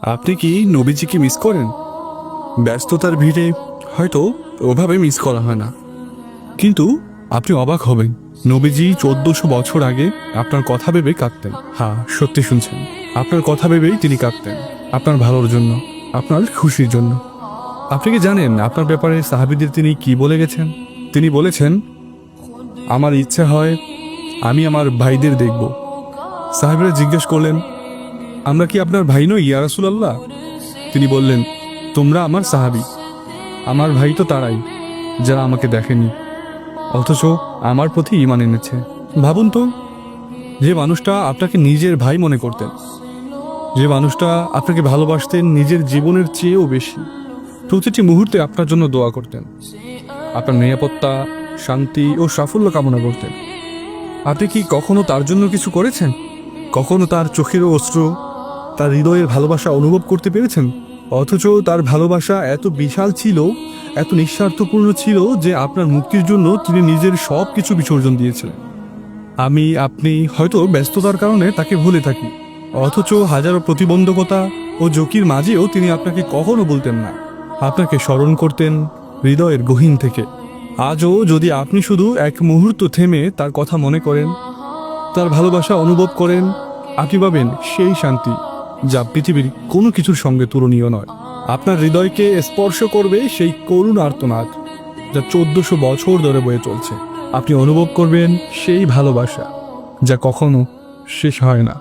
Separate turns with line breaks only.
আপনি কি নবীজিকে মিস করেন? ব্যস্ততার ভিড়ে হয়তো ওভাবে মিস করা হয় না, কিন্তু আপনি অবাক হবেন, নবীজি 1400 বছর আগে আপনার কথা ভেবে কাঁদতেন। হ্যাঁ, সত্যি শুনছেন, আপনার কথা ভেবেই তিনি কাঁদতেন, আপনার ভালোর জন্য, আপনার খুশির জন্য। আপনি কি জানেন আপনার ব্যাপারে সাহাবীদের তিনি কি বলে গেছেন? তিনি বলেছেন, আমার ইচ্ছা হয় আমি আমার ভাইদের দেখব। সাহাবীরা জিজ্ঞেস করলেন, আমরা কি আপনার ভাই নই ইয়া রাসূলুল্লাহ? তিনি বললেন, তোমরা আমার সাহাবী, আমার ভাই তো তারাই যারা আমাকে দেখেনি অথচ আমার প্রতি ঈমান এনেছে। ভাবুন তো, যে মানুষটা আপনাকে নিজের ভাই মনে করতেন, যে মানুষটা আপনাকে ভালোবাসতেন নিজের জীবনের চেয়েও বেশি, প্রতিটি মুহূর্তে আপনার জন্য দোয়া করতেন, আপনার নিরাপত্তা, শান্তি ও সাফল্য কামনা করতেন, আপনি কি কখনো তার জন্য কিছু করেছেন? কখনো তার চোখের অশ্রু, তার হৃদয়ের ভালোবাসা অনুভব করতে পেরেছেন? অথচ তার ভালোবাসা এত বিশাল ছিল, এত নিঃস্বার্থপূর্ণ ছিল যে আপনার মুক্তির জন্য তিনি নিজের সব কিছু বিসর্জন দিয়েছিলেন। আমি, আপনি হয়তো ব্যস্ততার কারণে তাকে ভুলে থাকি, অথচ হাজারো প্রতিবন্ধকতা ও ঝুঁকির মাঝেও তিনি আপনাকে কখনো বলতেন না, আপনাকে স্মরণ করতেন হৃদয়ের গহীন থেকে। আজও যদি আপনি শুধু এক মুহূর্ত থেমে তার কথা মনে করেন, তার ভালোবাসা অনুভব করেন, আপনি পাবেন সেই শান্তি যা পৃথিবীর কোনো কিছুর সঙ্গে তুলনীয় নয়। আপনার হৃদয়কে স্পর্শ করবে সেই করুণ আর্তনাদ যা 1400 বছর ধরে বয়ে চলছে। আপনি অনুভব করবেন সেই ভালোবাসা যা কখনো শেষ হয় না।